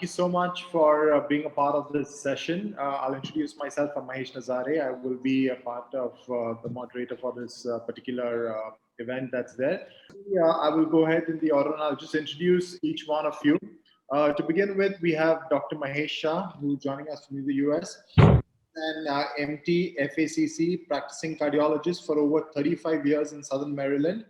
you so much for being a part of this session. I'll introduce myself. I'm Mahesh Nazare. I will be a part of the moderator for this particular event that's there. I will go ahead in the order and I'll just introduce each one of you. To begin with, we have Dr. Mahesh Shah, who's joining us from the US, and MT FACC, practicing cardiologist for over 35 years in Southern Maryland.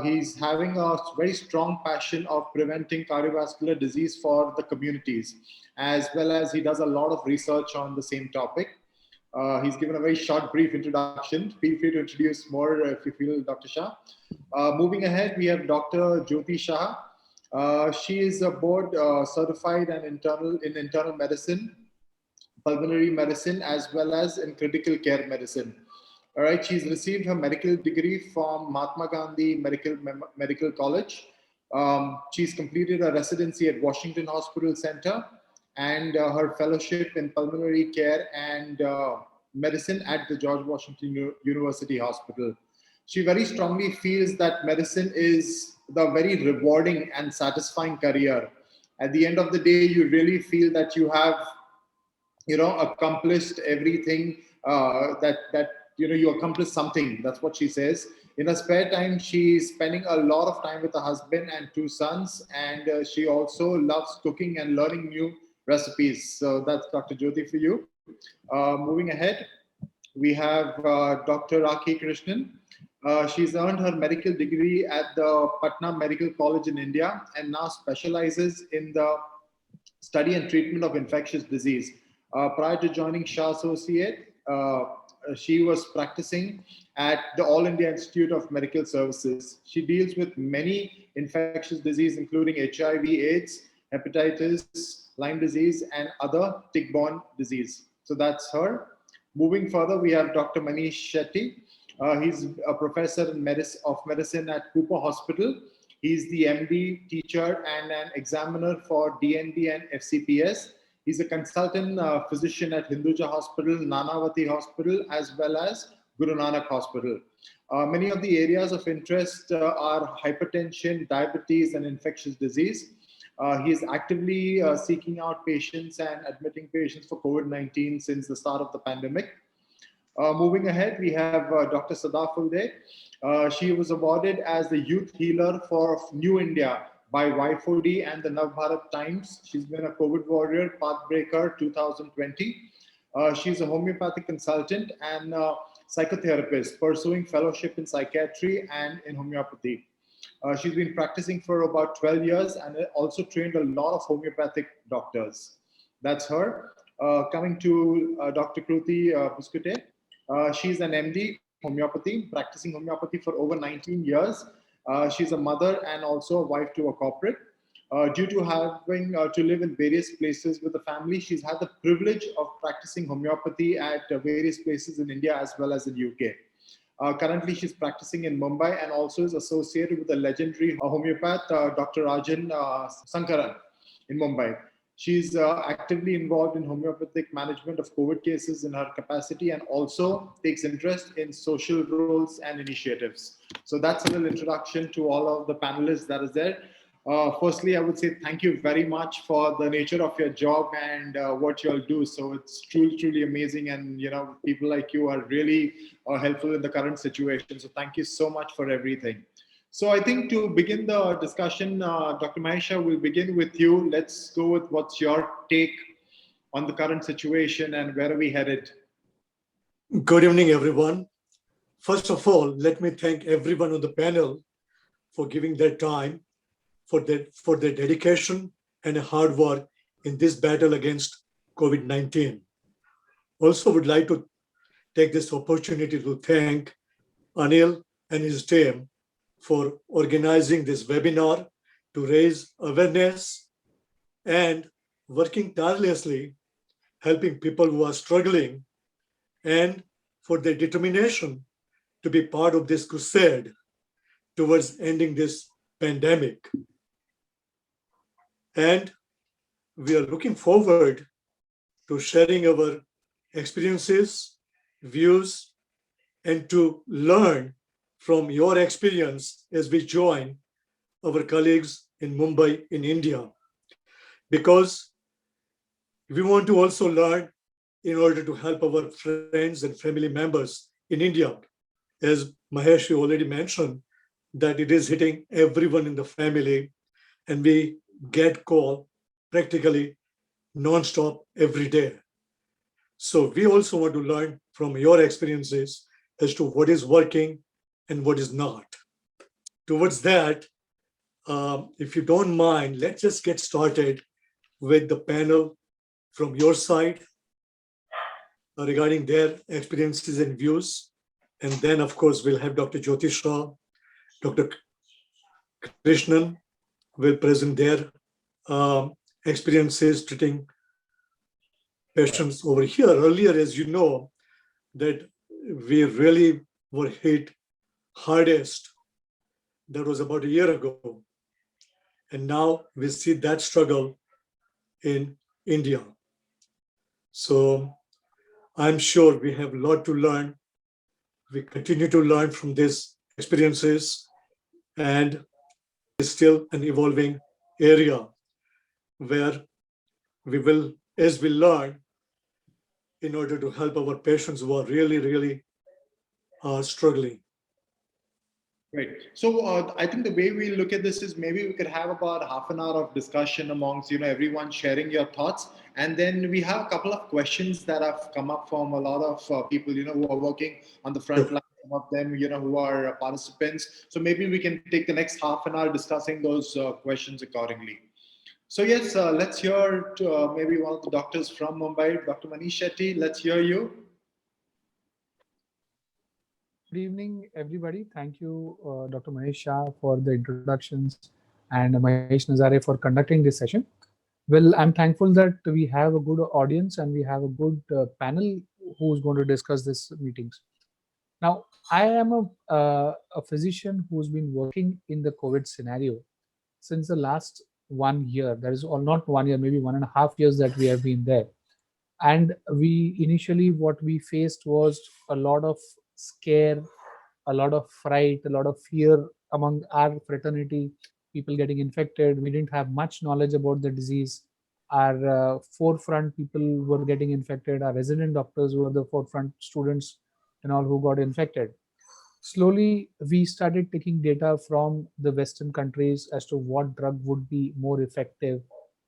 He's having a very strong passion of preventing cardiovascular disease for the communities, as well as he does a lot of research on the same topic. He's given a very short, brief introduction. Feel free to introduce more if you feel, Dr. Shah. Moving ahead, we have Dr. Jyoti Shah. She is a board certified and in internal medicine, pulmonary medicine, as well as in critical care medicine. All right, she's received her medical degree from Mahatma Gandhi Medical College. She's completed a residency at Washington Hospital Center and her fellowship in pulmonary care and medicine at the George Washington University Hospital. She very strongly feels that medicine is the very rewarding and satisfying career. At the end of the day, you really feel that you have, accomplished everything you accomplished something. That's what she says. In her spare time, she's spending a lot of time with her husband and two sons, and she also loves cooking and learning new recipes. So that's Dr. Jyoti for you. Moving ahead, we have Dr. Rakhi Krishnan. She's earned her medical degree at the Patna Medical College in India and now specializes in the study and treatment of infectious disease. Prior to joining Shah Associate, she was practicing at the All India Institute of Medical Services. She deals with many infectious diseases, including HIV, AIDS, hepatitis, Lyme disease, and other tick-borne disease. So that's her. Moving further, we have Dr. Manish Shetty. He's a professor of medicine at Cooper Hospital. He's the MD teacher and an examiner for DNB and FCPS. He's a consultant physician at Hinduja Hospital, Nanavati Hospital, as well as Guru Nanak Hospital. Many of the areas of interest are hypertension, diabetes, and infectious disease. He is actively seeking out patients and admitting patients for COVID-19 since the start of the pandemic. Moving ahead, we have Dr. Sada Fulde. She was awarded as the Youth Healer for New India by YFOD and the Navbharat Times. She's been a COVID Warrior, Pathbreaker 2020. She's a homeopathic consultant and psychotherapist pursuing fellowship in psychiatry and in homeopathy. She's been practicing for about 12 years and also trained a lot of homeopathic doctors. That's her. Coming to Dr. Kruti Buskute. She's an MD homeopathy, practicing homeopathy for over 19 years. She's a mother and also a wife to a corporate. Due to having to live in various places with the family, she's had the privilege of practicing homeopathy at various places in India as well as in UK. Currently, she's practicing in Mumbai and also is associated with the legendary homeopath Dr. Rajan Sankaran in Mumbai. She's actively involved in homeopathic management of COVID cases in her capacity and also takes interest in social roles and initiatives. So that's a little introduction to all of the panelists that is there. Firstly, I would say thank you very much for the nature of your job and what you all do. So it's truly, truly amazing. And, people like you are really helpful in the current situation. So thank you so much for everything. So I think to begin the discussion, Dr. Mahesh, we'll begin with you. Let's go with what's your take on the current situation and where are we headed? Good evening, everyone. First of all, let me thank everyone on the panel for giving their time, for their dedication and hard work in this battle against COVID-19. Also would like to take this opportunity to thank Anil and his team for organizing this webinar to raise awareness and working tirelessly, helping people who are struggling, and for their determination to be part of this crusade towards ending this pandemic. And we are looking forward to sharing our experiences, views, and to learn from your experience as we join our colleagues in Mumbai, in India. because we want to also learn in order to help our friends and family members in India. As Mahesh you already mentioned, that it is hitting everyone in the family, and we get call practically non-stop every day. So we also want to learn from your experiences as to what is working and what is not. Towards that, if you don't mind, let's just get started with the panel from your side regarding their experiences and views. And then, of course, we'll have Dr. Jyotisha, Dr. Krishnan will present their experiences treating patients over here. Earlier, as you know, that we really were hit hardest. That was about a year ago. And now we see that struggle in India. So I'm sure we have a lot to learn. We continue to learn from these experiences, and is still an evolving area where we will, as we learn, in order to help our patients who are really struggling. Right. So I think the way we look at this is maybe we could have about half an hour of discussion amongst everyone sharing your thoughts, and then we have a couple of questions that have come up from a lot of people who are working on the front line. Some of them who are participants. So maybe we can take the next half an hour discussing those questions accordingly. So yes, let's hear maybe one of the doctors from Mumbai, Dr. Manish Shetty. Let's hear you. Good evening, everybody. Thank you, Dr. Mahesh Shah, for the introductions and Mahesh Nazare for conducting this session. Well, I'm thankful that we have a good audience and we have a good panel who's going to discuss this meetings. Now, I am a physician who's been working in the COVID scenario since the last 1 year. That is, or not 1 year, maybe 1.5 years that we have been there. And we initially, what we faced was a lot of scare, a lot of fright, a lot of fear among our fraternity, people getting infected. We didn't have much knowledge about the disease. Our forefront people were getting infected. Our resident doctors were the forefront students and all who got infected. Slowly, we started taking data from the Western countries as to what drug would be more effective.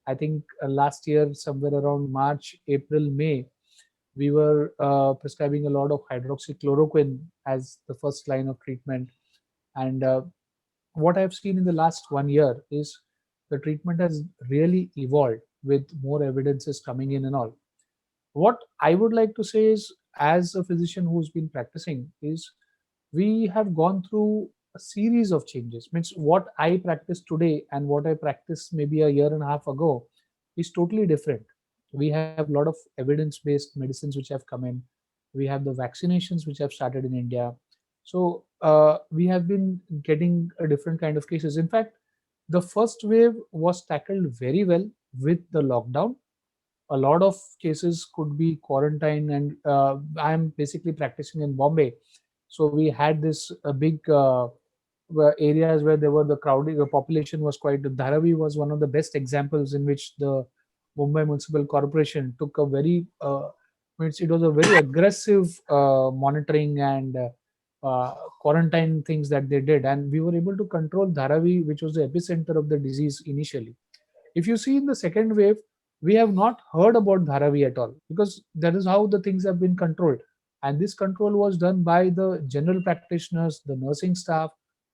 I think last year, somewhere around March, April, May, we were prescribing a lot of hydroxychloroquine as the first line of treatment. And what I've seen in the last 1 year is the treatment has really evolved with more evidences coming in and all. What I would like to say is, as a physician who's been practicing, is we have gone through a series of changes. Means what I practice today and what I practiced maybe a year and a half ago is totally different. We have a lot of evidence-based medicines which have come in. We have the vaccinations which have started in India. So we have been getting a different kind of cases. In fact, the first wave was tackled very well with the lockdown. A lot of cases could be quarantined, and I'm basically practicing in Bombay, so we had this big areas where there were the crowding, the population was quite. Dharavi was one of the best examples in which the Mumbai Municipal Corporation took a very means it was a very aggressive monitoring and quarantine things that they did, and we were able to control Dharavi, which was the epicenter of the disease initially. If you see in the second wave, we have not heard about Dharavi at all, because that is how the things have been controlled. And this control was done by the general practitioners, the nursing staff,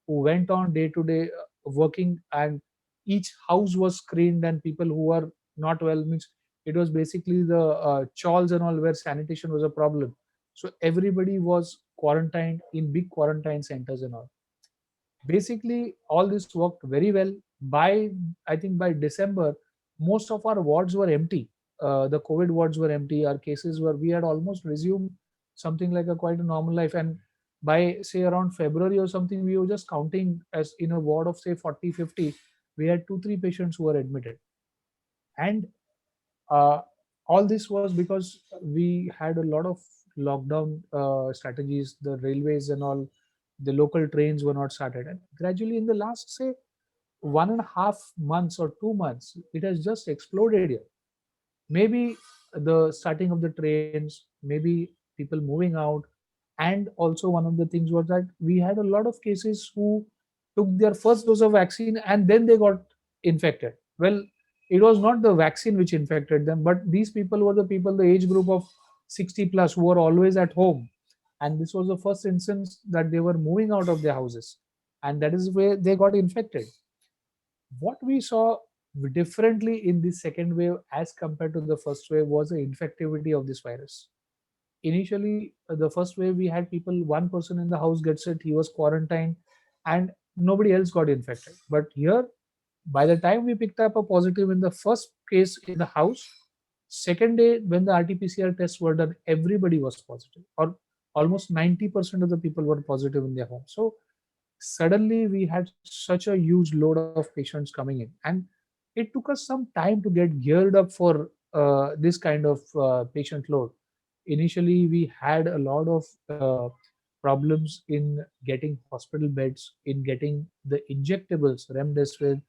who went on day to day working, and each house was screened, and people who were not well, means it was basically the chawls and all where sanitation was a problem. So everybody was quarantined in big quarantine centers and all. Basically, all this worked very well. By, I think by December, most of our wards were empty. The COVID wards were empty. Our cases were, we had almost resumed something like a quite a normal life. And by say around February or something, we were just counting as in a ward of say 40, 50, we had 2, 3 patients who were admitted. And uh, all this was because we had a lot of lockdown strategies. The railways and all, the local trains were not started, and gradually in the last say 1.5 months or 2 months, it has just exploded here. Maybe the starting of the trains, maybe people moving out, and also one of the things was that we had a lot of cases who took their first dose of vaccine and then they got infected. Well, it was not the vaccine which infected them, but these people were the people, the age group of 60 plus, who were always at home, and this was the first instance that they were moving out of their houses, and that is where they got infected. What we saw differently in this second wave as compared to the first wave was the infectivity of this virus. Initially, the first wave, we had people, one person in the house gets it, he was quarantined, and nobody else got infected. But here, by the time we picked up a positive in the first case in the house, second day when the RT-PCR tests were done, everybody was positive, or almost 90% of the people were positive in their home. So suddenly we had such a huge load of patients coming in, and it took us some time to get geared up for this kind of patient load. Initially we had a lot of problems in getting hospital beds, in getting the injectables remdesivir,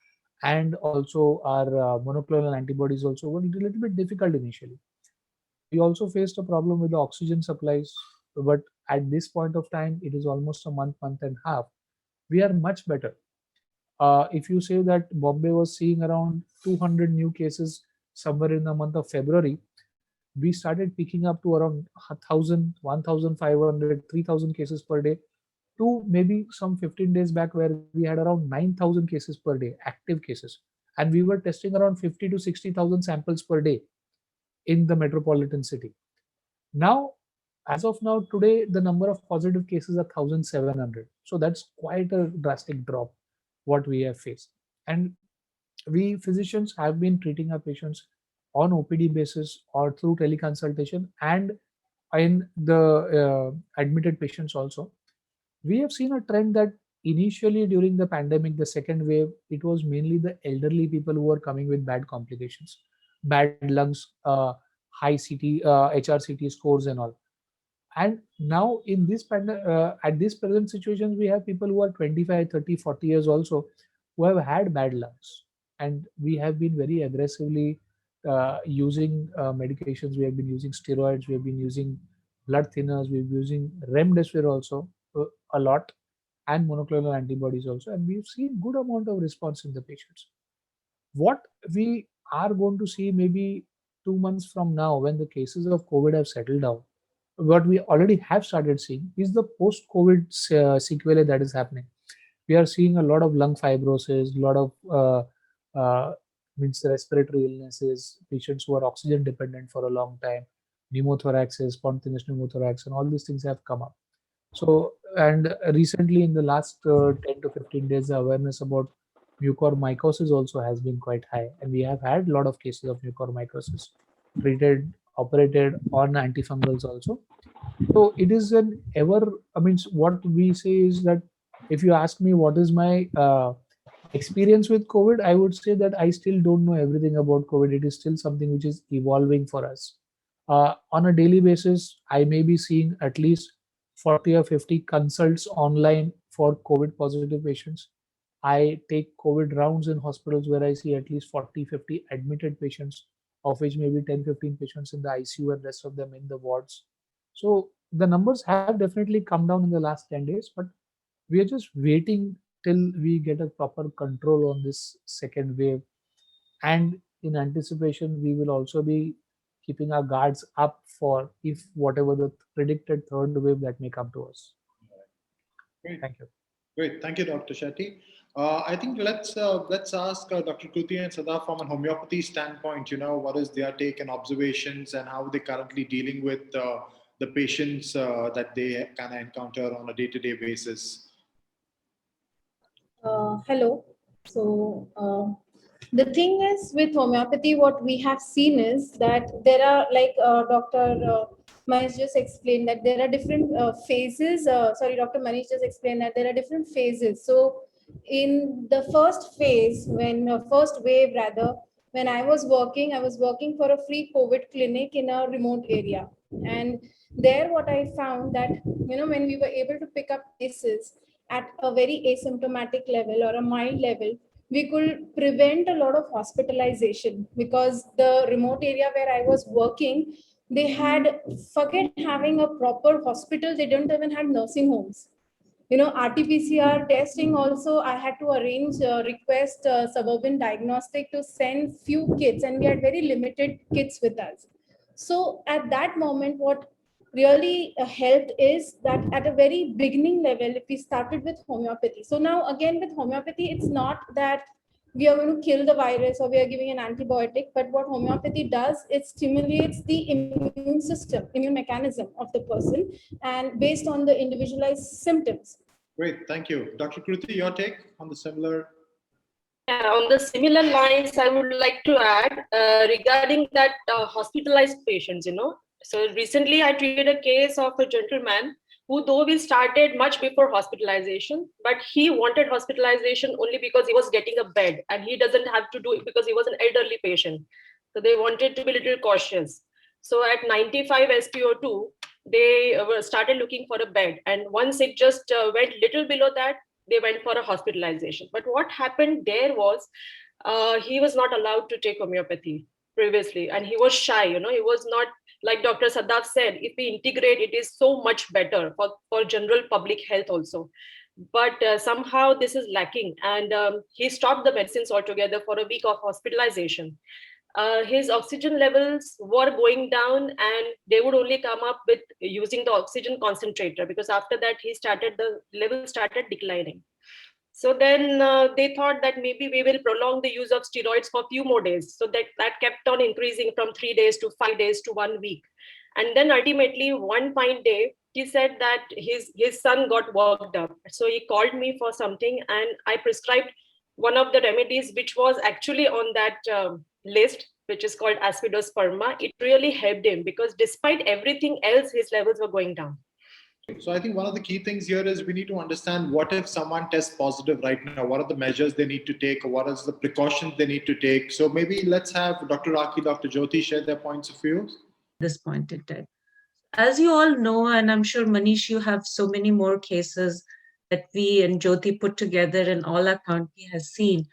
and also our monoclonal antibodies also were a little bit difficult initially. We also faced a problem with the oxygen supplies, but at this point of time it is almost a month and a half, we are much better. If you say that Bombay was seeing around 200 new cases somewhere in the month of February, we started picking up to around 1,000, 1,500, 3,000 cases per day, to maybe some 15 days back where we had around 9,000 cases per day, active cases. And we were testing around 50 to 60,000 samples per day in the metropolitan city. Now, as of now, today, the number of positive cases are 1,700. So that's quite a drastic drop what we have faced. And we physicians have been treating our patients on OPD basis or through teleconsultation, and in the admitted patients also. We have seen a trend that initially during the pandemic, the second wave, it was mainly the elderly people who were coming with bad complications, bad lungs, high HRCT scores and all. And now in this at this present situations, we have people who are 25, 30, 40 years also, who have had bad lungs. And we have been very aggressively using medications. We have been using steroids, we have been using blood thinners, we've been using remdesivir also a lot, and monoclonal antibodies also, and we've seen good amount of response in the patients. What we are going to see maybe 2 months from now, when the cases of COVID have settled down, what we already have started seeing is the post-COVID sequelae that is happening. We are seeing a lot of lung fibrosis, a lot of means respiratory illnesses, patients who are oxygen dependent for a long time, pneumothorax, spontaneous pneumothorax, and all these things have come up. So, and recently in the last 10 to 15 days, the awareness about mucormycosis also has been quite high, and we have had a lot of cases of mucormycosis treated, operated on antifungals also. So it is an ever, I mean, what we say is that if you ask me what is my experience with COVID, I would say that I still don't know everything about COVID. It is still something which is evolving for us. On a daily basis, I may be seeing at least 40 or 50 consults online for COVID positive patients. I take COVID rounds in hospitals where I see at least 40, 50 admitted patients, of which maybe 10, 15 patients in the ICU and rest of them in the wards. So the numbers have definitely come down in the last 10 days, but we are just waiting till we get a proper control on this second wave. And in anticipation, we will also be keeping our guards up for if whatever the predicted third wave that may come to us. Great. Thank you. Great. Thank you, Dr. Shetty. I think let's ask Dr. Kruti and Sada from a homeopathy standpoint, what is their take and observations, and how they're currently dealing with the patients that they kind of encounter on a day-to-day basis. Hello. So the thing is with homeopathy, what we have seen is that there are, like Dr. Manish just explained, that there are different phases. Dr. Manish just explained that there are different phases. So in the first phase, first wave rather, when I was working for a free COVID clinic in a remote area. And there what I found that, when we were able to pick up cases at a very asymptomatic level or a mild level, we could prevent a lot of hospitalization, because the remote area where I was working, they had, forget having a proper hospital, they didn't even have nursing homes. RT-PCR testing also, I had to arrange, request Suburban Diagnostic to send few kits, and we had very limited kits with us. So at that moment, what really helped is that at a very beginning level, if we started with homeopathy. So now again with homeopathy, it's not that we are going to kill the virus or we are giving an antibiotic, but what homeopathy does, it stimulates the immune system, immune mechanism of the person, and based on the individualized symptoms. Great, thank you. Dr. Kruti, your take on the similar? Yeah, on the similar lines, I would like to add regarding that hospitalized patients, So recently I treated a case of a gentleman who, though we started much before hospitalization, but he wanted hospitalization only because he was getting a bed, and he doesn't have to do it because he was an elderly patient. So they wanted to be a little cautious. So at 95 SpO2, they started looking for a bed. And once it just went little below that, they went for a hospitalization. But what happened there was he was not allowed to take homeopathy previously, and he was shy. He was not, like Dr. Sadaf said, if we integrate, it is so much better for general public health also. But somehow this is lacking, and he stopped the medicines altogether for a week of hospitalization. His oxygen levels were going down, and they would only come up with using the oxygen concentrator, because after that the level started declining. So then they thought that maybe we will prolong the use of steroids for a few more days. So that kept on increasing from 3 days to 5 days to 1 week. And then ultimately one fine day, he said that his son got worked up. So he called me for something, and I prescribed one of the remedies which was actually on that list, which is called Aspidosperma. It really helped him, because despite everything else, his levels were going down. So I think one of the key things here is we need to understand, what if someone tests positive right now? What are the measures they need to take? Or what is the precautions they need to take? So maybe let's have Dr. Rakhi, Dr. Jyoti share their points of view. This point in time. As you all know, and I'm sure Manish, you have so many more cases that we and Jyoti put together, and all our county has seen.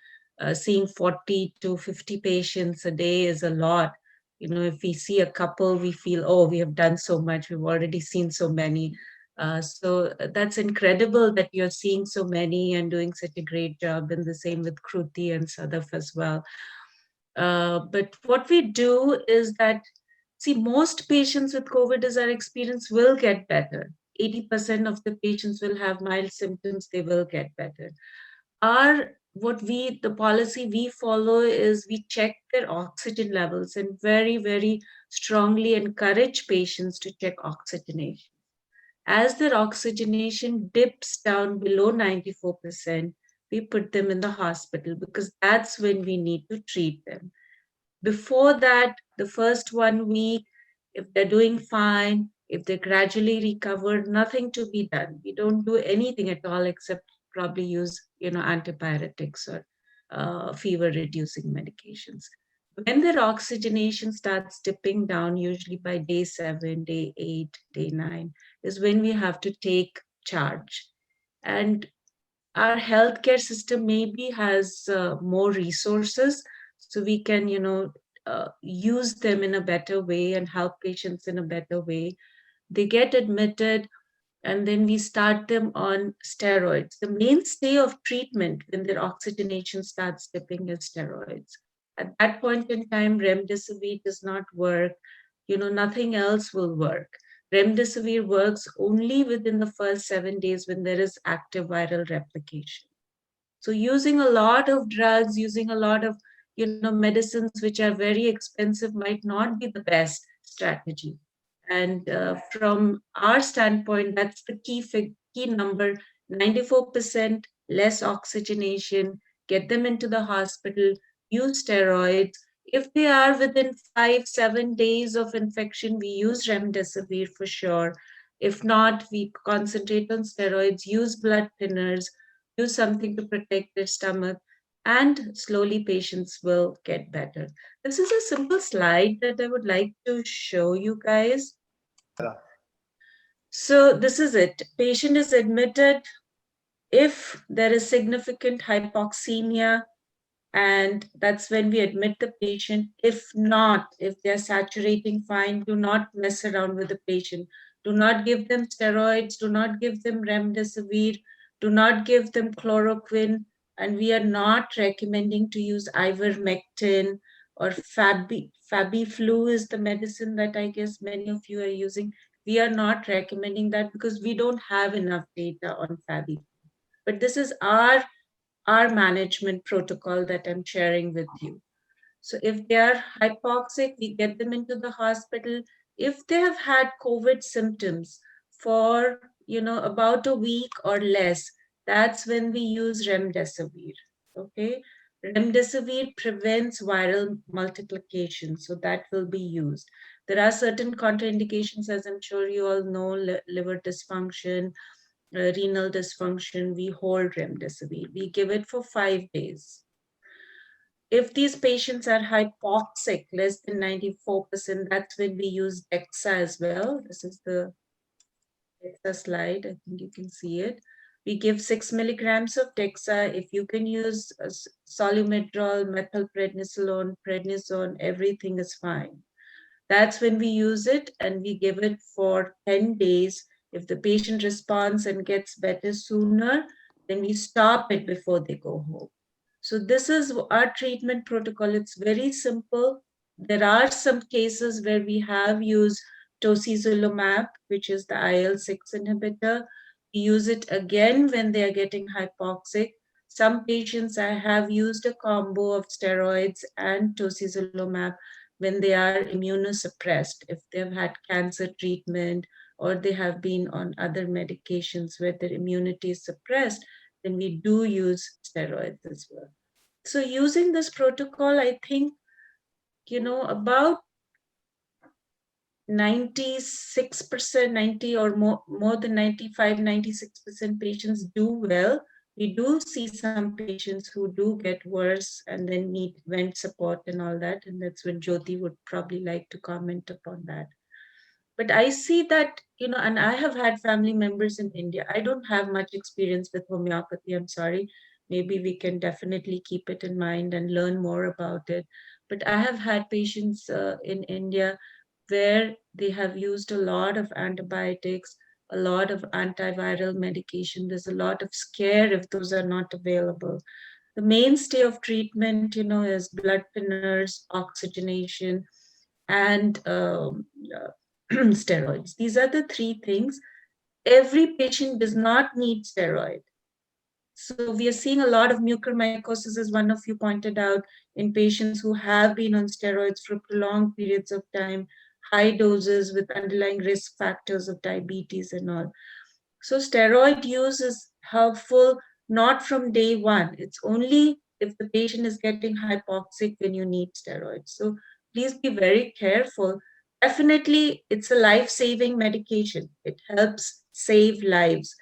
Seeing 40 to 50 patients a day is a lot. If we see a couple, we feel, oh, we have done so much. We've already seen so many. So that's incredible that you're seeing so many and doing such a great job, and the same with Kruti and Sadaf as well. But what we do is that, see, most patients with COVID, as our experience, will get better. 80% of the patients will have mild symptoms, they will get better. The policy we follow is we check their oxygen levels and very, very strongly encourage patients to check oxygenation. As their oxygenation dips down below 94%, we put them in the hospital, because that's when we need to treat them. Before that, the first 1 week, if they're doing fine, if they gradually recover, nothing to be done. We don't do anything at all except probably use, antipyretics or fever-reducing medications. When their oxygenation starts dipping down, usually by day 7, day 8, day 9, is when we have to take charge. And our healthcare system maybe has more resources, so we can, use them in a better way and help patients in a better way. They get admitted, and then we start them on steroids. The mainstay of treatment when their oxygenation starts dipping is steroids. At that point in time, remdesivir does not work. Nothing else will work. Remdesivir works only within the first 7 days when there is active viral replication. So using a lot of drugs, using a lot of medicines which are very expensive might not be the best strategy. And from our standpoint, that's the key number: 94% less oxygenation, get them into the hospital, use steroids. If they are within 5-7 days of infection, we use remdesivir for sure. If not, we concentrate on steroids, use blood thinners, use something to protect their stomach, and slowly patients will get better. This is a simple slide that I would like to show you guys. So this is it. Patient is admitted. If there is significant hypoxemia, And that's when we admit the patient. If not, if they're saturating fine, do not mess around with the patient. Do not give them steroids, do not give them remdesivir, do not give them chloroquine, and we are not recommending to use ivermectin or Fabiflu is the medicine that I guess many of you are using. We are not recommending that because we don't have enough data on Fabiflu. But this is our management protocol that I'm sharing with you. So if they are hypoxic, we get them into the hospital. If they have had COVID symptoms for, about a week or less, that's when we use remdesivir, okay? Remdesivir prevents viral multiplication, so that will be used. There are certain contraindications, as I'm sure you all know, liver dysfunction, renal dysfunction, we hold remdesivir. We give it for 5 days. If these patients are hypoxic, less than 94%, that's when we use DEXA as well. This is the DEXA slide. I think you can see it. We give 6 milligrams of DEXA. If you can use Solumedrol, methylprednisolone, prednisone, everything is fine. That's when we use it, and we give it for 10 days. If the patient responds and gets better sooner, then we stop it before they go home. So this is our treatment protocol. It's very simple. There are some cases where we have used tocilizumab, which is the IL-6 inhibitor. We use it again when they are getting hypoxic. Some patients I have used a combo of steroids and tocilizumab when they are immunosuppressed, if they've had cancer treatment or they have been on other medications where their immunity is suppressed, then we do use steroids as well. So using this protocol, I think, about 96%, 90 or more than 95, 96% patients do well. We do see some patients who do get worse and then need vent support and all that. And that's when Jyoti would probably like to comment upon that. But I see that, and I have had family members in India. I don't have much experience with homeopathy, I'm sorry. Maybe we can definitely keep it in mind and learn more about it. But I have had patients in India where they have used a lot of antibiotics, a lot of antiviral medication. There's a lot of scare if those are not available. The mainstay of treatment, is blood thinners, oxygenation, and steroids. These are the 3 things. Every patient does not need steroid. So we are seeing a lot of mucormycosis, as one of you pointed out, in patients who have been on steroids for prolonged periods of time, high doses with underlying risk factors of diabetes and all. So steroid use is helpful not from day one. It's only if the patient is getting hypoxic when you need steroids. So please be very careful. Definitely, it's a life-saving medication. It helps save lives.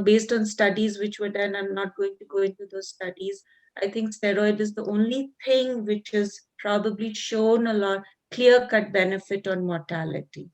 Based on studies which were done, I'm not going to go into those studies. I think steroid is the only thing which has probably shown a lot clear-cut benefit on mortality.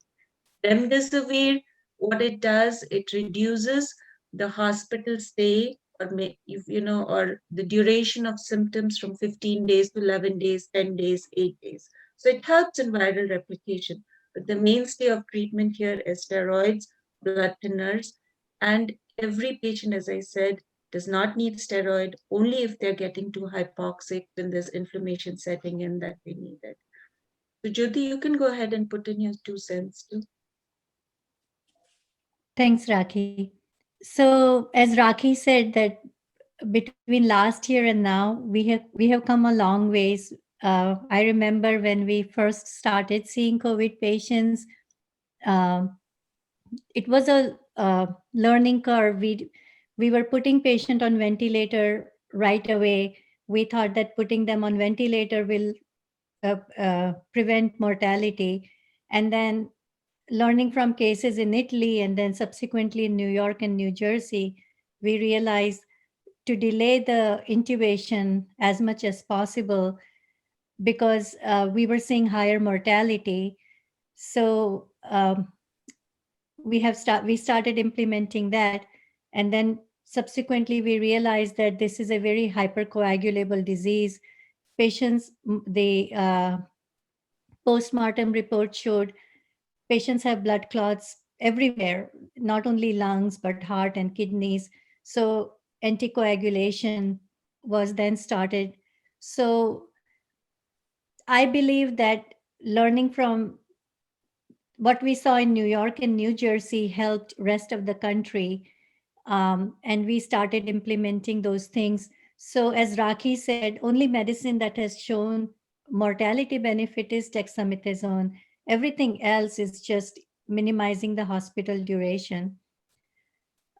Remdesivir, what it does, it reduces the hospital stay or the duration of symptoms from 15 days to 11 days, 10 days, 8 days. So it helps in viral replication. But the mainstay of treatment here is steroids, blood thinners, and every patient, as I said, does not need steroid only if they're getting too hypoxic, when there's inflammation setting in that they need it. So Jyoti, you can go ahead and put in your 2 cents too. Thanks, Rakhi. So as Rakhi said, that between last year and now, we have come a long ways. I remember when we first started seeing COVID patients, it was a learning curve. We were putting patient on ventilator right away. We thought that putting them on ventilator will prevent mortality, and then learning from cases in Italy and then subsequently in New York and New Jersey, we realized to delay the intubation as much as possible because we were seeing higher mortality. So we started implementing that, and then subsequently we realized that this is a very hypercoagulable disease. patients, the postmortem report showed patients have blood clots everywhere, not only lungs, but heart and kidneys. So anticoagulation was then started. So I believe that learning from what we saw in New York and New Jersey helped rest of the country. And we started implementing those things. So as Rakhi said, only medicine that has shown mortality benefit is dexamethasone. Everything else is just minimizing the hospital duration.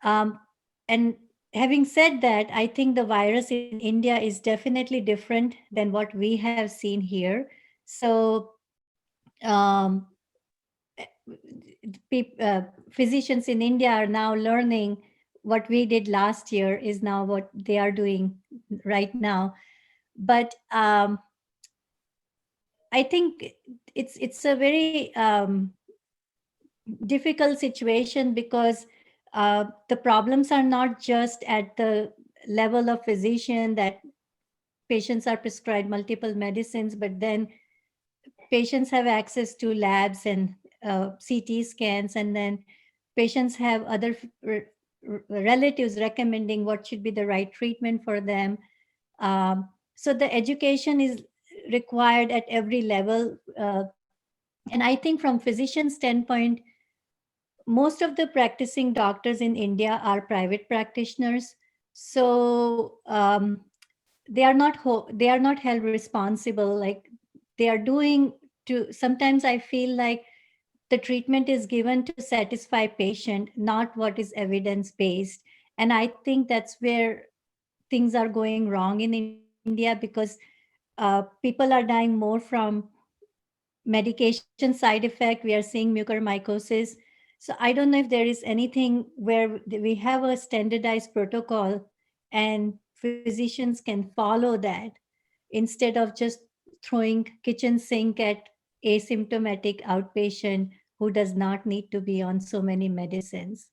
And having said that, I think the virus in India is definitely different than what we have seen here. So um, physicians in India are now learning what we did last year is now what they are doing right now. But I think it's a very difficult situation because the problems are not just at the level of physician that patients are prescribed multiple medicines, but then patients have access to labs and CT scans, and then patients have other relatives recommending what should be the right treatment for them. So the education is required at every level. And I think from physician standpoint, most of the practicing doctors in India are private practitioners. So they are not held responsible. Like they are doing to, sometimes I feel like the treatment is given to satisfy patient, not what is evidence based. And I think that's where things are going wrong in India, because people are dying more from medication side effect. We are seeing mucormycosis. So I don't know if there is anything where we have a standardized protocol and physicians can follow that instead of just throwing kitchen sink at asymptomatic outpatient who does not need to be on so many medicines.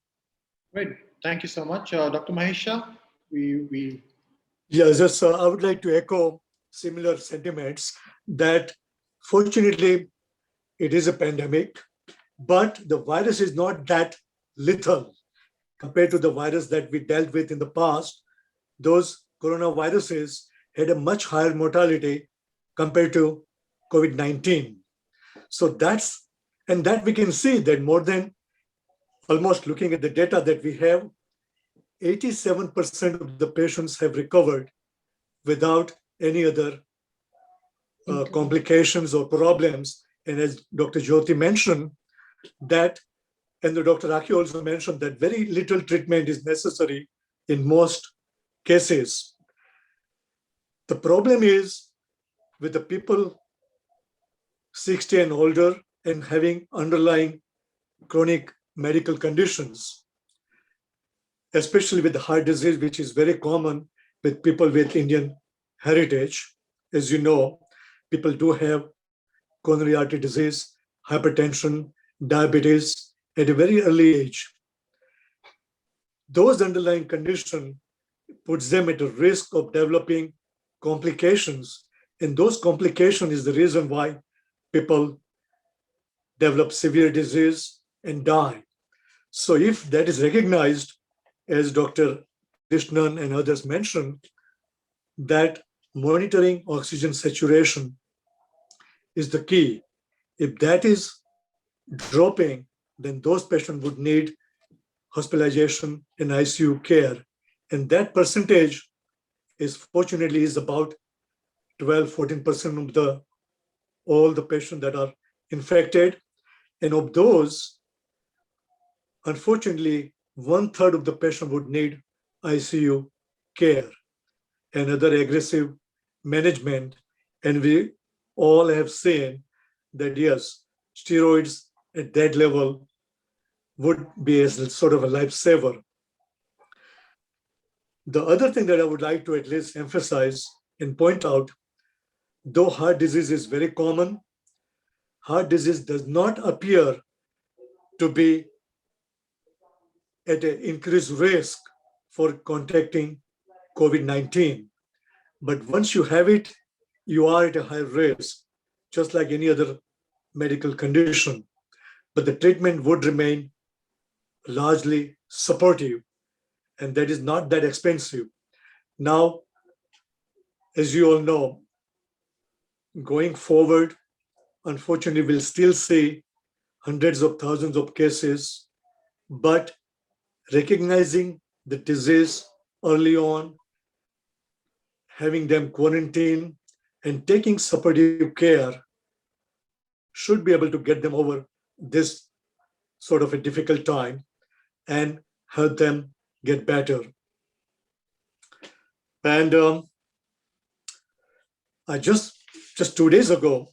Great. Thank you so much. Dr. Mahesha, we Yes, yes, I would like to echo similar sentiments that fortunately it is a pandemic, but the virus is not that lethal compared to the virus that we dealt with in the past. Those coronaviruses had a much higher mortality compared to COVID-19. So that we can see that more than, almost looking at the data that we have, 87% of the patients have recovered without any other complications or problems. And as Dr. Jyoti mentioned, that, and the Dr. Rakhi also mentioned, that very little treatment is necessary in most cases. The problem is with the people 60 and older and having underlying chronic medical conditions, especially with the heart disease, which is very common with people with Indian heritage. As you know, people do have coronary artery disease, hypertension, diabetes at a very early age. Those underlying conditions puts them at a risk of developing complications. And those complications is the reason why people develop severe disease and die. So if that is recognized, as Dr. Krishnan and others mentioned, that monitoring oxygen saturation is the key. If that is dropping, then those patients would need hospitalization and ICU care. And that percentage is fortunately is about 12-14% of all the patients that are infected. And of those, unfortunately, 1/3 of the patient would need ICU care and other aggressive management. And we all have seen that, yes, steroids at that level would be a sort of a lifesaver. The other thing that I would like to at least emphasize and point out, though heart disease is very common, heart disease does not appear to be at an increased risk for contracting COVID-19. But once you have it, you are at a high risk, just like any other medical condition, but the treatment would remain largely supportive, and that is not that expensive. Now, as you all know, going forward, unfortunately, we'll still see hundreds of thousands of cases, but recognizing the disease early on, having them quarantined, and taking supportive care should be able to get them over this sort of a difficult time and help them get better. And I just 2 days ago,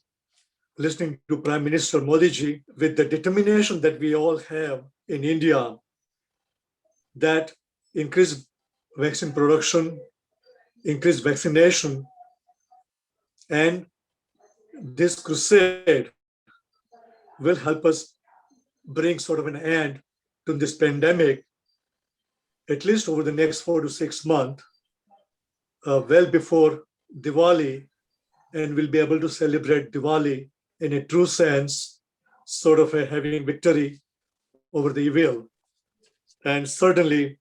listening to Prime Minister Modi ji, with the determination that we all have in India, that increased vaccine production, increased vaccination, and this crusade will help us bring sort of an end to this pandemic, at least over the next 4 to 6 months, well before Diwali, and we'll be able to celebrate Diwali in a true sense, sort of a having victory over the evil. And certainly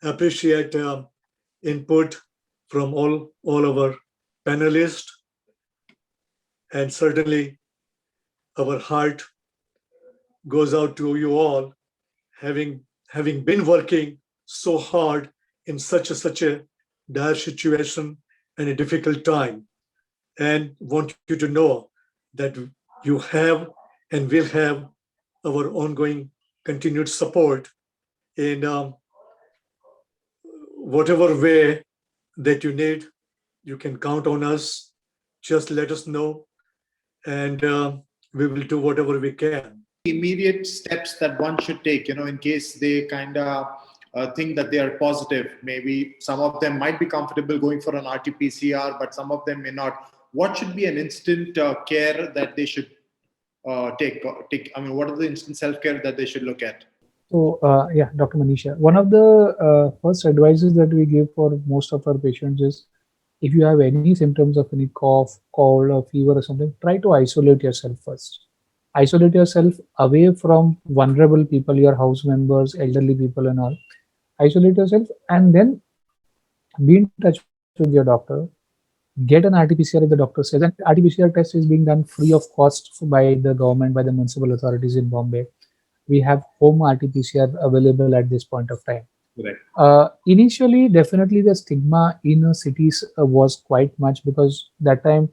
appreciate input from all our panelists, and certainly our heart goes out to you all, having been working so hard in such a dire situation and a difficult time, and want you to know that you have and will have our ongoing continued support in whatever way that you need. You can count on us. Just let us know, and we will do whatever we can. Immediate steps that one should take, in case they kind of think that they are positive. Maybe some of them might be comfortable going for an RT-PCR, but some of them may not. What should be an instant care that they should take? I mean, what are the instant self-care that they should look at? So, yeah, Dr. Manisha, one of the first advices that we give for most of our patients is, if you have any symptoms of any cough, cold, or fever or something, try to isolate yourself first. Isolate yourself away from vulnerable people, your house members, elderly people and all. Isolate yourself and then be in touch with your doctor. Get an RT-PCR if the doctor says. And RT-PCR test is being done free of cost by the government, by the municipal authorities in Bombay. We have home RT-PCR available at this point of time. Right. Initially, definitely the stigma in cities was quite much, because that time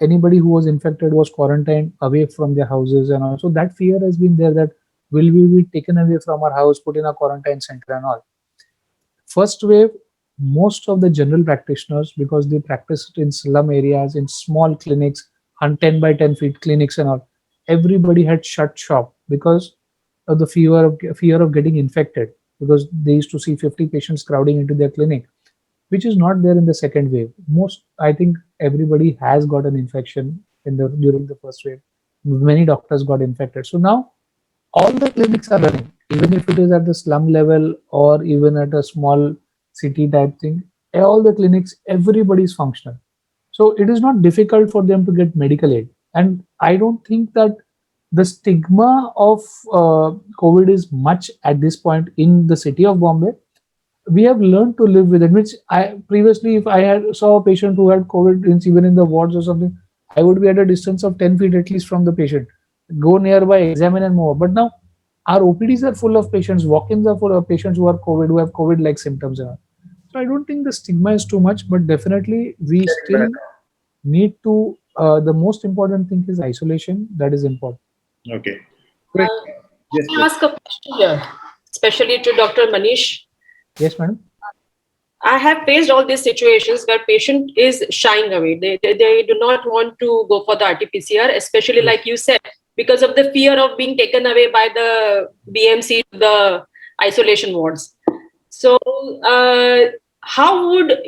anybody who was infected was quarantined away from their houses, and also that fear has been there, that will we be taken away from our house, put in a quarantine center and all. First wave, most of the general practitioners, because they practiced in slum areas, in small clinics, 10 by 10 feet clinics and all, everybody had shut shop because of the fear of getting infected, because they used to see 50 patients crowding into their clinic, which is not there in the second wave. I think everybody has got an infection during the first wave. Many doctors got infected. So now all the clinics are running, even if it is at the slum level or even at a small city type thing. All the clinics, everybody is functional. So it is not difficult for them to get medical aid. And I don't think that the stigma of COVID is much at this point in the city of Bombay. We have learned to live with it. Which previously, if I saw a patient who had COVID, even in the wards or something, I would be at a distance of 10 feet at least from the patient, go nearby, examine and move. But now our OPDs are full of patients, walk-ins are full of patients who are COVID, who have COVID-like symptoms. So I don't think the stigma is too much, but definitely we still need to, the most important thing is isolation. That is important. Okay. Great. Yes, Can I ask a question here, especially to Dr. Manish? Yes, madam. I have faced all these situations where patient is shying away. They do not want to go for the RT-PCR, especially like you said, because of the fear of being taken away by the BMC, the isolation wards. So how would,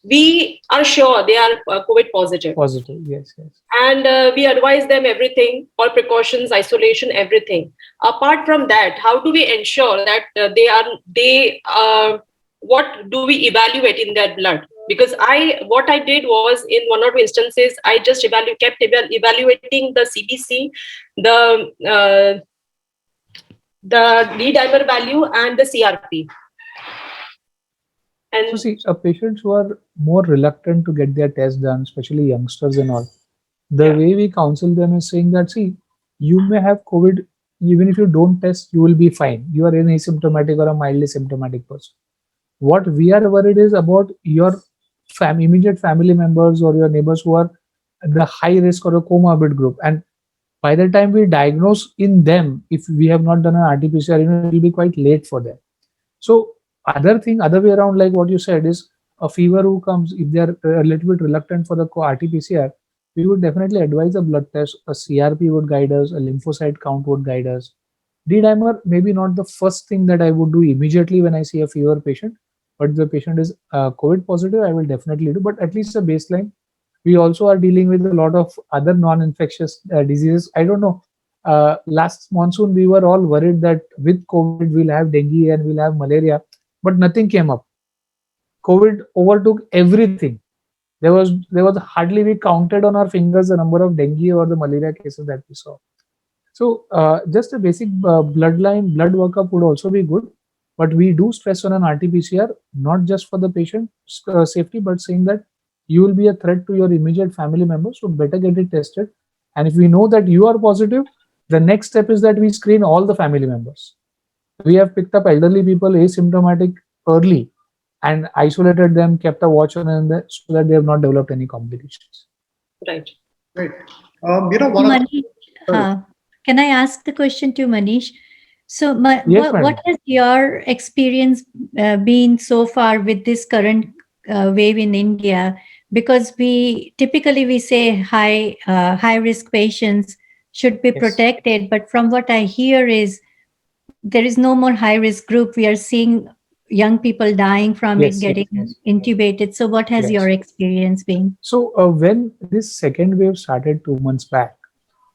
we are sure they are COVID positive. Positive, yes. And we advise them everything, all precautions, isolation, everything. Apart from that, how do we ensure that what do we evaluate in their blood? Because what I did was, in one or two instances, I just kept evaluating the CBC, the D-dimer value, and the CRP. So And see, patients who are more reluctant to get their test done, especially youngsters and all, the Yeah. way we counsel them is saying that, see, you may have COVID, even if you don't test, you will be fine. You are an asymptomatic or a mildly symptomatic person. What we are worried is about your immediate family members or your neighbors who are the high risk or a comorbid group. And by the time we diagnose in them, if we have not done an RT-PCR, it will be quite late for them. So other way around, like what you said, is a fever who comes, if they are a little bit reluctant for the RT-PCR, we would definitely advise a blood test. A CRP would guide us, a lymphocyte count would guide us. D-dimer, maybe not the first thing that I would do immediately when I see a fever patient, but if the patient is COVID positive, I will definitely do, but at least a baseline. We also are dealing with a lot of other non-infectious diseases. I don't know. Last monsoon, we were all worried that with COVID, we'll have dengue and we'll have malaria, but nothing came up. COVID overtook everything. There was hardly, we counted on our fingers the number of dengue or the malaria cases that we saw. So just a basic blood workup would also be good. But we do stress on an RT-PCR, not just for the patient safety, but saying that you will be a threat to your immediate family members, so better get it tested. And if we know that you are positive, the next step is that we screen all the family members. We have picked up elderly people asymptomatic early and isolated them, kept a watch on them so that they have not developed any complications. right. Right. One of Manish, can I ask the question to Manish? So, Yes, what madam. has your experience been so far with this current wave in India? Because we typically say high risk patients should be Yes. protected, but from what I hear is there is no more high risk group. We are seeing young people dying from Yes, it, getting yes. intubated. So, what has Yes. your experience been? So when this second wave started 2 months back,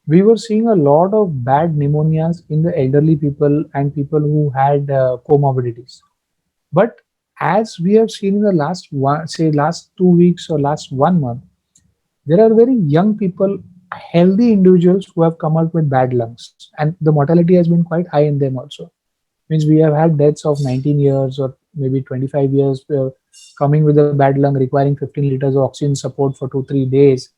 we were seeing a lot of bad pneumonias in the elderly people and people who had comorbidities. But as we have seen in the last 2 weeks or last 1 month, there are very young people, healthy individuals who have come out with bad lungs, and the mortality has been quite high in them also. Means we have had deaths of 19 years or maybe 25 years coming with a bad lung, requiring 15 liters of oxygen support for 2-3 days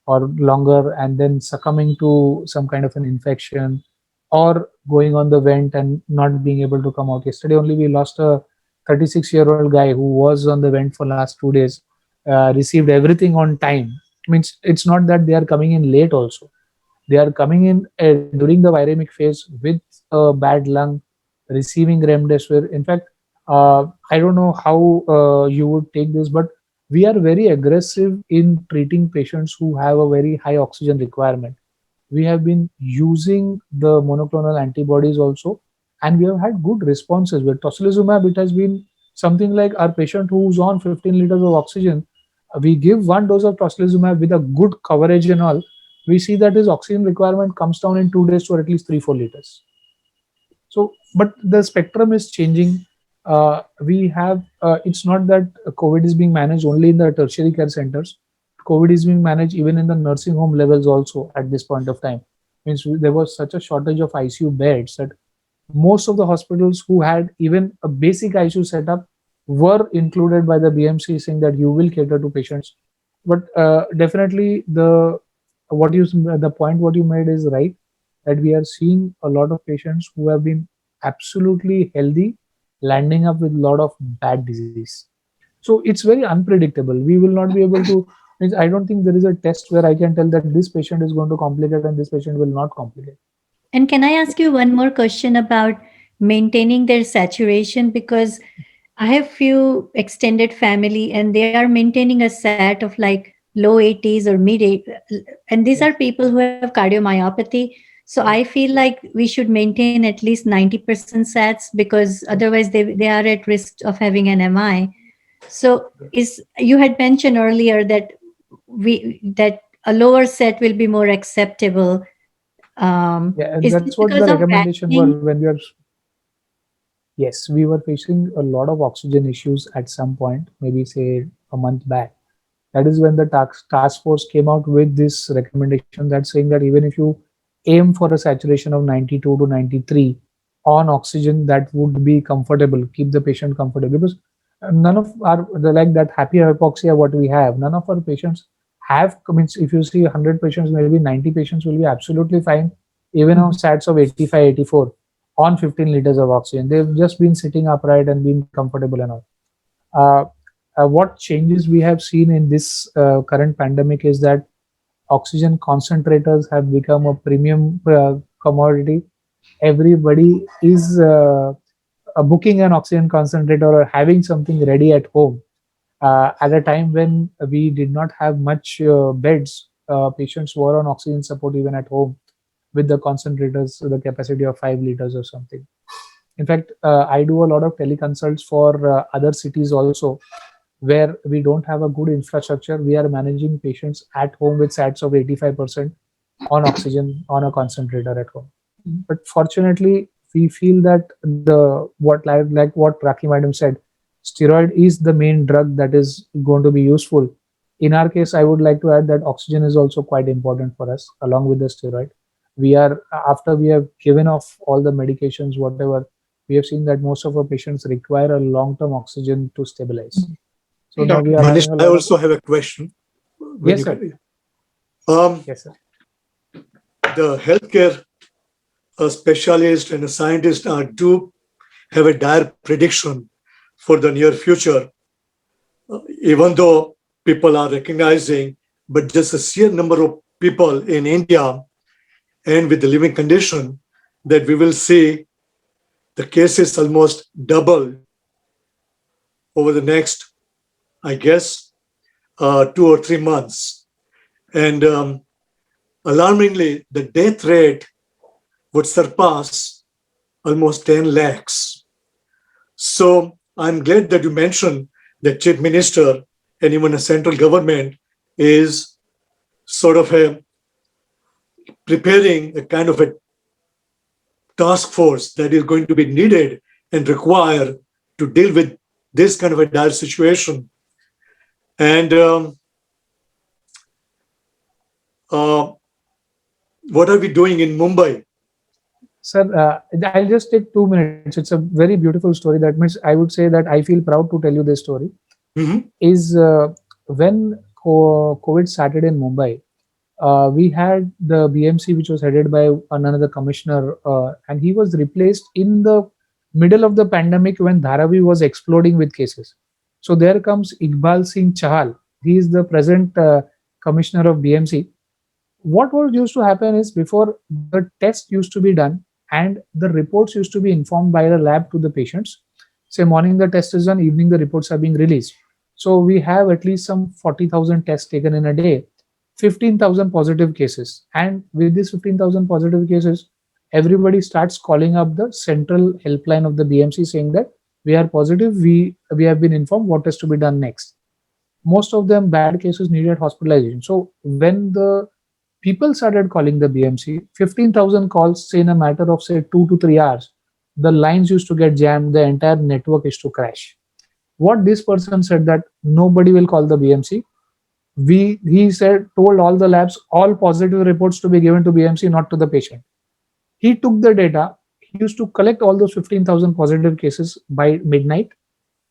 or longer, and then succumbing to some kind of an infection or going on the vent and not being able to come out. Yesterday only we lost a 36-year-old guy who was on the vent for last 2 days, received everything on time. Means it's not that they are coming in late also. They are coming in during the viremic phase with a bad lung, receiving remdesivir. In fact, I don't know how you would take this, but we are very aggressive in treating patients who have a very high oxygen requirement. We have been using the monoclonal antibodies also, and we have had good responses. With tocilizumab, it has been something like our patient who's on 15 liters of oxygen, we give 1 dose of tocilizumab with a good coverage and all, we see that his oxygen requirement comes down in 2 days to at least 3-4 liters. So, but the spectrum is changing. We have, it's not that COVID is being managed only in the tertiary care centers. COVID is being managed even in the nursing home levels also at this point of time. Means there was such a shortage of ICU beds that most of the hospitals who had even a basic ICU setup were included by the BMC, saying that you will cater to patients. But definitely the point what you made is right, that we are seeing a lot of patients who have been absolutely healthy landing up with a lot of bad disease. So it's very unpredictable. We will not be able to, means I don't think there is a test where I can tell that this patient is going to complicate and this patient will not complicate. And can I ask you one more question about maintaining their saturation? Because I have few extended family and they are maintaining a sat of like low 80s or mid 80s. And these are people who have cardiomyopathy. So I feel like we should maintain at least 90% sats because otherwise they are at risk of having an MI. So you had mentioned earlier that a lower set will be more acceptable. Yeah, and Is that's this what the because of recommendation were vaccine? when we are. Yes, we were facing a lot of oxygen issues at some point, maybe say a month back. That is when the task force came out with this recommendation that saying that even if you aim for a saturation of 92 to 93 on oxygen, that would be comfortable, keep the patient comfortable. Because none of like that happy hypoxia what we have, none of our patients have, means if you see 100 patients, maybe 90 patients will be absolutely fine, even on sats of 85, 84 on 15 liters of oxygen. They've just been sitting upright and been comfortable and all. Uh, what changes we have seen in this current pandemic is that oxygen concentrators have become a premium commodity. Everybody is booking an oxygen concentrator or having something ready at home. At a time when we did not have much beds, patients were on oxygen support even at home with the concentrators, the capacity of 5 liters or something. In fact, I do a lot of teleconsults for other cities also, where we don't have a good infrastructure. We are managing patients at home with SATs of 85% on oxygen on a concentrator at home. But fortunately, we feel that the like what Rakhi madam said, steroid is the main drug that is going to be useful. In our case, I would like to add that oxygen is also quite important for us along with the steroid. We are, after we have given off all the medications, whatever, we have seen that most of our patients require a long-term oxygen to stabilize. So now we are Manish, having a I lot also have a question. Yes, sir. Yes, sir. The healthcare specialist and a scientist do have a dire prediction for the near future, even though people are recognizing, but just the sheer number of people in India and with the living condition, that we will see the cases almost double over the next, I guess, 2 or 3 months. And alarmingly, the death rate would surpass almost 10 lakhs. So I'm glad that you mentioned that Chief Minister and even the central government is sort of preparing a kind of a task force that is going to be needed and required to deal with this kind of a dire situation. And what are we doing in Mumbai? Sir, I'll just take 2 minutes. It's a very beautiful story. That means I would say that I feel proud to tell you this story. Is when COVID started in Mumbai, we had the BMC, which was headed by another commissioner, and he was replaced in the middle of the pandemic when Dharavi was exploding with cases. So there comes Iqbal Singh Chahal. He is the present commissioner of BMC. What was used to happen is, before, the test used to be done and the reports used to be informed by the lab to the patients. Say morning the test is done, evening the reports are being released. So we have at least some 40,000 tests taken in a day, 15,000 positive cases. And with these 15,000 positive cases, everybody starts calling up the central helpline of the BMC saying that we are positive, we have been informed what is to be done next. Most of them bad cases needed hospitalization. So when the people started calling the BMC, 15,000 calls, say in a matter of say 2 to 3 hours, the lines used to get jammed, the entire network used to crash. What this person said, that nobody will call the BMC. He said, told all the labs, all positive reports to be given to BMC, not to the patient. He took the data. He used to collect all those 15,000 positive cases by midnight.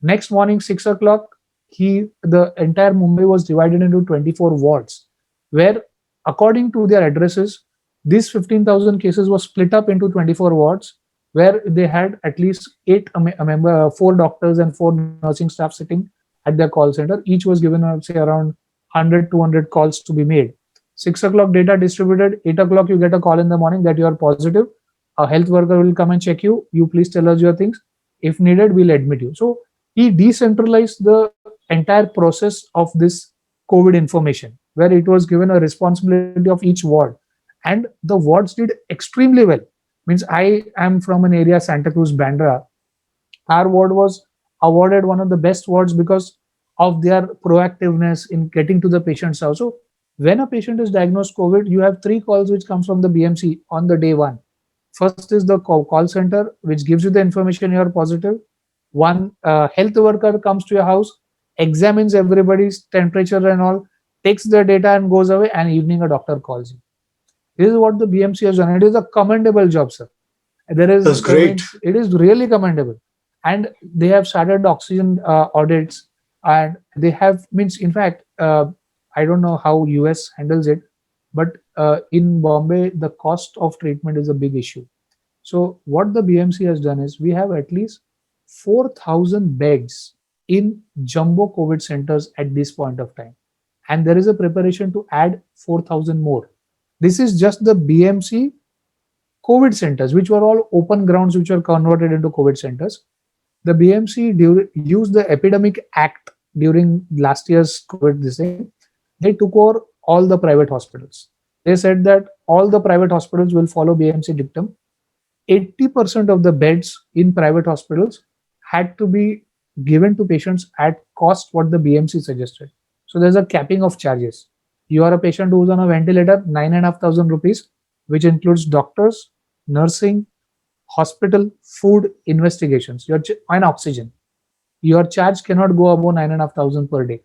Next morning, 6 o'clock, the entire Mumbai was divided into 24 wards, where according to their addresses, these 15,000 cases were split up into 24 wards, where they had at least 4 doctors and 4 nursing staff sitting at their call center. Each was given, say, around 100, 200 calls to be made. 6 o'clock data distributed, 8 o'clock you get a call in the morning that you are positive. A health worker will come and check you. You please tell us your things. If needed, we'll admit you. So he decentralized the entire process of this COVID information, where it was given a responsibility of each ward. And the wards did extremely well. Means I am from an area, Santa Cruz, Bandra. Our ward was awarded one of the best wards because of their proactiveness in getting to the patient's house. So when a patient is diagnosed COVID, you have 3 calls which comes from the BMC on the day 1. First is the call center, which gives you the information you are positive. One health worker comes to your house, examines everybody's temperature and all, takes the data and goes away, and evening a doctor calls you. This is what the BMC has done. It is a commendable job, sir. There is, That's great. it is really commendable. And they have started oxygen audits, and they have, in fact, I don't know how US handles it, but in Bombay, the cost of treatment is a big issue. So what the BMC has done is we have at least 4,000 beds in jumbo COVID centers at this point of time. And there is a preparation to add 4,000 more. This is just the BMC COVID centers, which were all open grounds, which were converted into COVID centers. The BMC used the Epidemic Act during last year's COVID. This thing, they took over all the private hospitals. They said that all the private hospitals will follow BMC dictum. 80% of the beds in private hospitals had to be given to patients at cost what the BMC suggested. So there's a capping of charges. You are a patient who's on a ventilator, 9,500 rupees, which includes doctors, nursing, hospital, food, investigations. You're on oxygen. Your charge cannot go above 9,500 per day.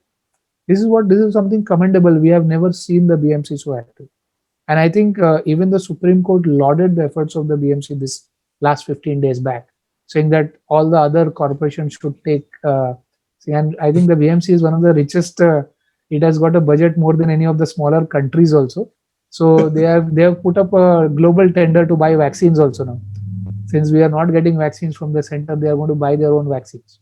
This is something commendable. We have never seen the BMC so active. And I think even the Supreme Court lauded the efforts of the BMC this last 15 days back, saying that all the other corporations should take. And I think the BMC is one of the richest. It has got a budget more than any of the smaller countries also. So they have put up a global tender to buy vaccines also now. Since we are not getting vaccines from the center, they are going to buy their own vaccines.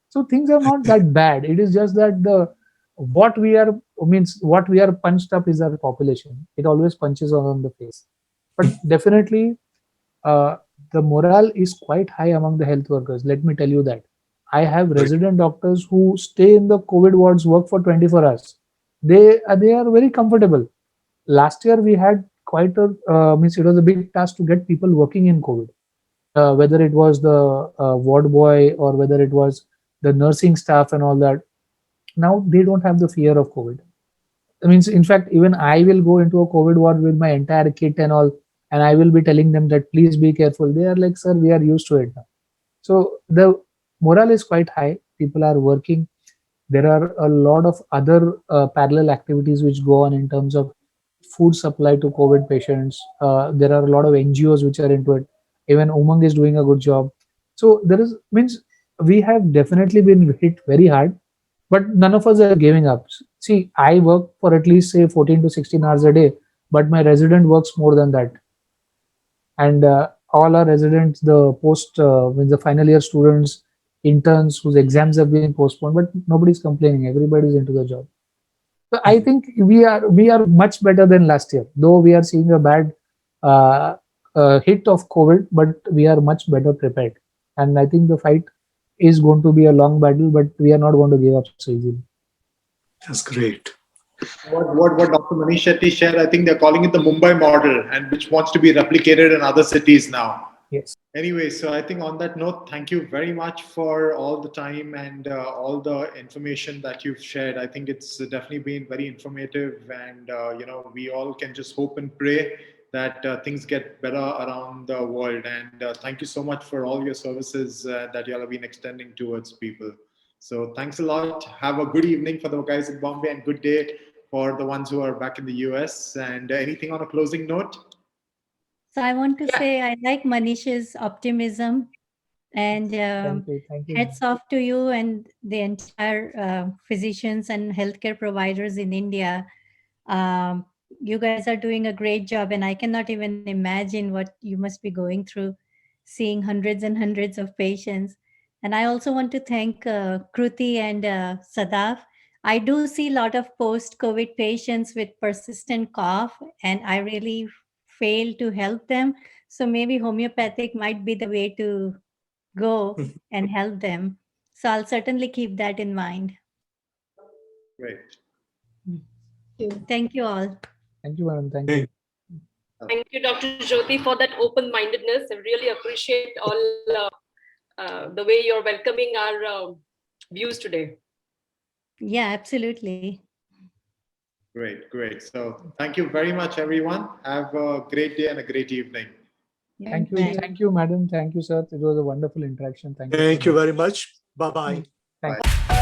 So things are not that bad. It is just that what we are punched up is our population. It always punches on the face. But definitely, the morale is quite high among the health workers. Let me tell you that. I have resident doctors who stay in the COVID wards, work for 24 hours. They are very comfortable. Last year we had quite a it was a big task to get people working in COVID. Whether it was the ward boy or whether it was the nursing staff and all that. Now they don't have the fear of COVID. In fact, even I will go into a COVID ward with my entire kit and all, and I will be telling them that please be careful. They are like, sir, we are used to it now. So the morale is quite high. People are working. There are a lot of other parallel activities which go on in terms of food supply to COVID patients. There are a lot of NGOs which are into it. Even Umang is doing a good job. So we have definitely been hit very hard, but none of us are giving up. See, I work for at least say 14 to 16 hours a day, but my resident works more than that. And all our residents, the final year students, interns whose exams have been postponed, but nobody's complaining. Everybody's into the job. So I think we are much better than last year, though we are seeing a bad hit of COVID, but we are much better prepared. And I think the fight is going to be a long battle, but we are not going to give up so easily. That's great. What Dr. Manish Shetty shared, I think they're calling it the Mumbai model, and which wants to be replicated in other cities now. Yes. Anyway, so I think on that note, thank you very much for all the time and all the information that you've shared. I think it's definitely been very informative, and we all can just hope and pray that things get better around the world. And thank you so much for all your services that you all have been extending towards people. So thanks a lot. Have a good evening for the guys in Bombay, and good day for the ones who are back in the US. And anything on a closing note? So I want to say I like Manish's optimism, and Thank you. hats off to you and the entire physicians and healthcare providers in India. You guys are doing a great job, and I cannot even imagine what you must be going through, seeing hundreds and hundreds of patients. And I also want to thank Kruti and Sadaf. I do see a lot of post-COVID patients with persistent cough, and I really fail to help them. So maybe homeopathic might be the way to go and help them. So I'll certainly keep that in mind. Great. Thank you all. Thank you, madam. Thank you. Thank you, Dr. Jyoti, for that open-mindedness. I really appreciate all the way you're welcoming our views today. Yeah, absolutely. Great. So thank you very much, everyone. Have a great day and a great evening. Thank you. Right. Thank you, madam. Thank you, sir. It was a wonderful interaction. Thank you very much. Bye-bye. Thank you.